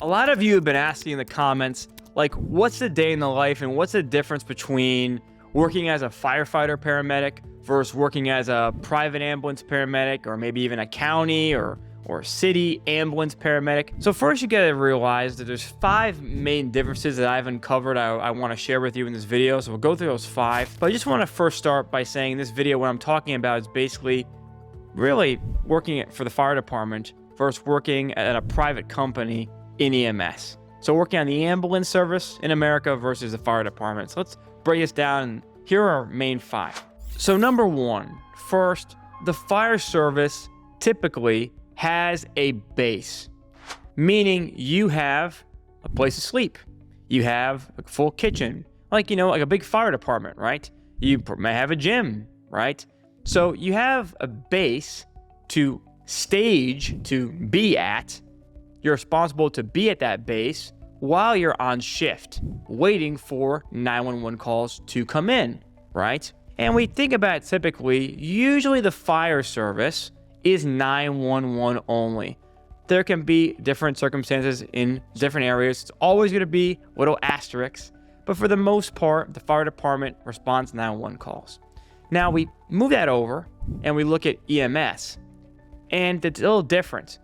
A lot of you have been asking in the comments, like, what's the day in the life and what's the difference between working as a firefighter paramedic versus working as a private ambulance paramedic, or maybe even a county or city ambulance paramedic. So first you gotta realize that there's 5 main differences that I've uncovered I want to share with you in this video. So we'll go through those 5. But I just want to first start by saying this video, what I'm talking about is basically really working for the fire department versus working at a private company in EMS. So working on the ambulance service in America versus the fire department. So let's break this down, and here are our main 5. So number 1, first, the fire service typically has a base, meaning you have a place to sleep. You have a full kitchen, like a big fire department, right? You may have a gym, right? So you have a base to stage to be at. You're responsible to be at that base while you're on shift, waiting for 911 calls to come in, right? And we think about it typically, usually the fire service is 911 only. There can be different circumstances in different areas. It's always going to be little asterisks, but for the most part, the fire department responds to 911 calls. Now we move that over and we look at EMS, and it's a little different.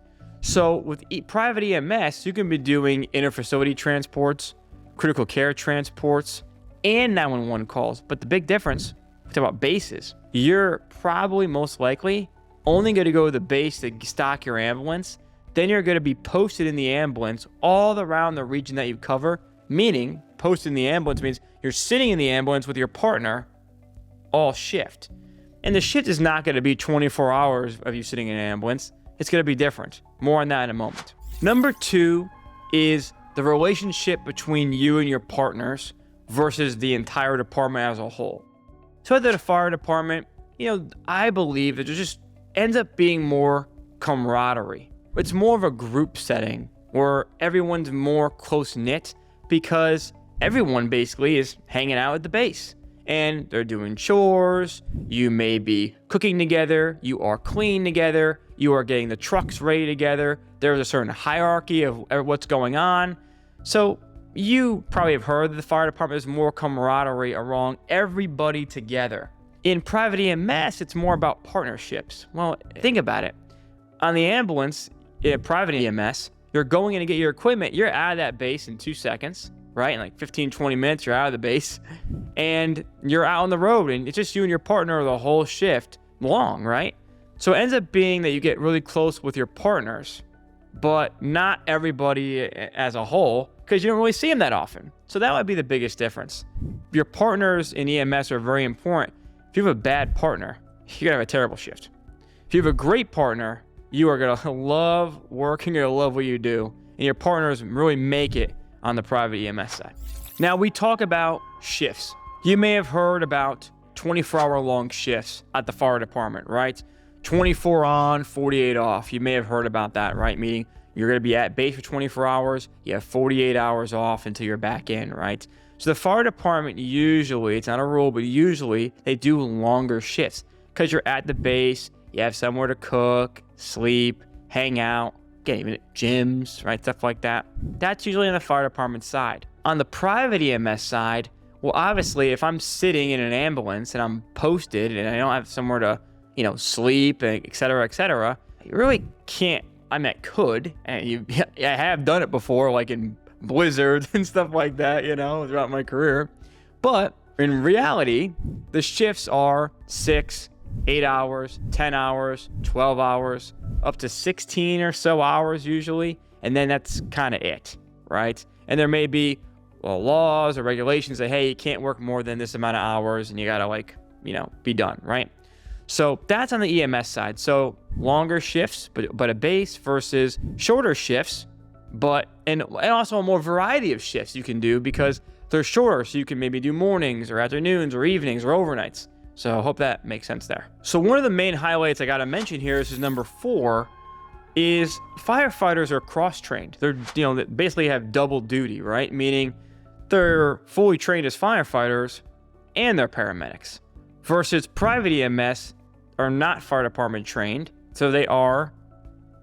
So with private EMS, you can be doing interfacility transports, critical care transports, and 911 calls. But the big difference, we talk about bases. You're probably most likely only going to go to the base to stock your ambulance. Then you're going to be posted in the ambulance all around the region that you cover, meaning posted in the ambulance means you're sitting in the ambulance with your partner all shift. And the shift is not going to be 24 hours of you sitting in an ambulance. It's going to be different. More on that in a moment. Number 2 is the relationship between you and your partners versus the entire department as a whole. So at the fire department, I believe that there just ends up being more camaraderie. It's more of a group setting where everyone's more close-knit because everyone basically is hanging out at the base. And they're doing chores, you may be cooking together, you are cleaning together, you are getting the trucks ready together, there's a certain hierarchy of what's going on. So you probably have heard that the fire department is more camaraderie around everybody together. In private EMS, it's more about partnerships. Well, think about it. On the ambulance, in private EMS, you're going in to get your equipment, you're out of that base in 2 seconds. Right? In like 15, 20 minutes, you're out of the base and you're out on the road, and it's just you and your partner the whole shift long, right? So it ends up being that you get really close with your partners, but not everybody as a whole, because you don't really see them that often. So that would be the biggest difference. Your partners in EMS are very important. If you have a bad partner, you're going to have a terrible shift. If you have a great partner, you are going to love working, you're going to love what you do, and your partners really make it on the private EMS side. Now we talk about shifts. You may have heard about 24-hour long shifts at the fire department, right? 24 on, 48 off. You may have heard about that, right? Meaning you're going to be at base for 24 hours, you have 48 hours off until you're back in, right? So the fire department usually, it's not a rule, but usually they do longer shifts because you're at the base, you have somewhere to cook, sleep, hang out, get even at gyms, right? Stuff like that. That's usually on the fire department side. On the private EMS side, well, obviously, if I'm sitting in an ambulance and I'm posted and I don't have somewhere to, sleep, et cetera, you really can't. I mean, I could, and I have done it before, like in blizzards and stuff like that, throughout my career. But in reality, the shifts are 6, 8 hours, 10 hours, 12 hours, up to 16 or so hours usually, and then that's kind of it, right? And there may be laws or regulations that, hey, you can't work more than this amount of hours and you gotta be done, right? So that's on the EMS side. So longer shifts, but a base versus shorter shifts, and also a more variety of shifts you can do because they're shorter, so you can maybe do mornings or afternoons or evenings or overnights. So I hope that makes sense there. So one of the main highlights I got to mention here is number 4 is firefighters are cross-trained. They're, they basically have double duty, right? Meaning they're fully trained as firefighters and they're paramedics. Versus private EMS are not fire department trained, so they are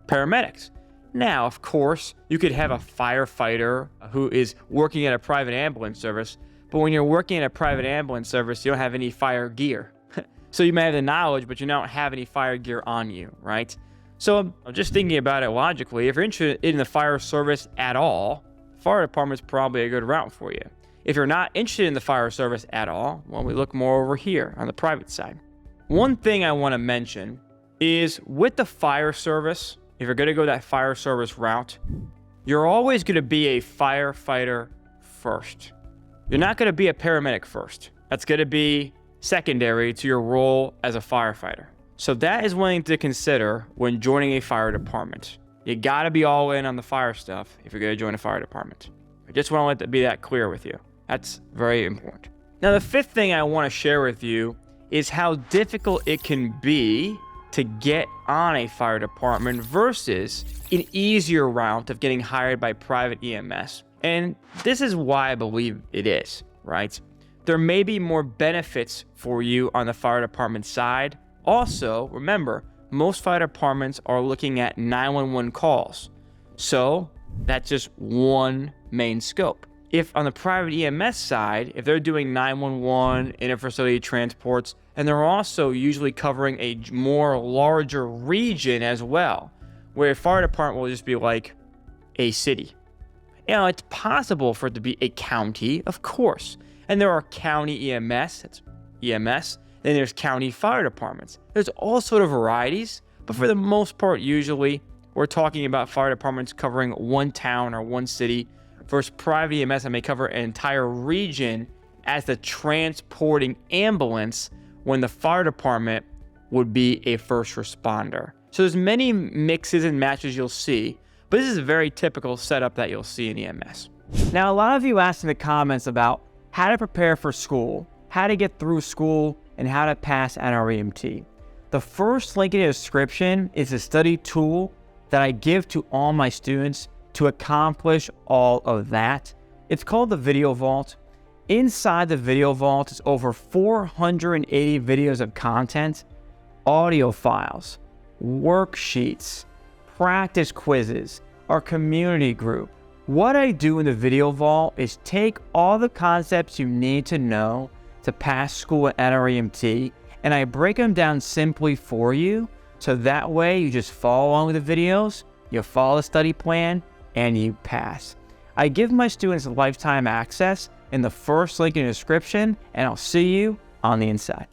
paramedics. Now, of course, you could have a firefighter who is working at a private ambulance service, but when you're working at a private ambulance service, you don't have any fire gear. So you may have the knowledge, but you don't have any fire gear on you, right? So I'm just thinking about it logically. If you're interested in the fire service at all, fire department's probably a good route for you. If you're not interested in the fire service at all, well, we look more over here on the private side. One thing I want to mention is with the fire service, if you're going to go that fire service route, you're always going to be a firefighter first. You're not going to be a paramedic first. That's going to be secondary to your role as a firefighter. So that is one thing to consider when joining a fire department. You got to be all in on the fire stuff if you're going to join a fire department. I just want to let that be that clear with you. That's very important. Now, the fifth thing I want to share with you is how difficult it can be to get on a fire department versus an easier route of getting hired by private EMS. And this is why I believe it is, right? There may be more benefits for you on the fire department side. Also, remember, most fire departments are looking at 911 calls. So that's just one main scope. If on the private EMS side, if they're doing 911, interfacility transports, and they're also usually covering a more larger region as well, where a fire department will just be like a city. You know, it's possible for it to be a county, of course. And there are county EMS, that's EMS, then there's county fire departments. There's all sort of varieties, but for the most part, usually, we're talking about fire departments covering one town or one city versus private EMS that may cover an entire region as the transporting ambulance when the fire department would be a first responder. So there's many mixes and matches you'll see, but this is a very typical setup that you'll see in EMS. Now, a lot of you asked in the comments about how to prepare for school, how to get through school, and how to pass NREMT. The first link in the description is a study tool that I give to all my students to accomplish all of that. It's called the Video Vault. Inside the Video Vault is over 480 videos of content, audio files, worksheets, practice quizzes, our community group. What I do in the Video Vault is take all the concepts you need to know to pass school at NREMT, and I break them down simply for you, so that way you just follow along with the videos, you follow the study plan, and you pass. I give my students lifetime access in the first link in the description, and I'll see you on the inside.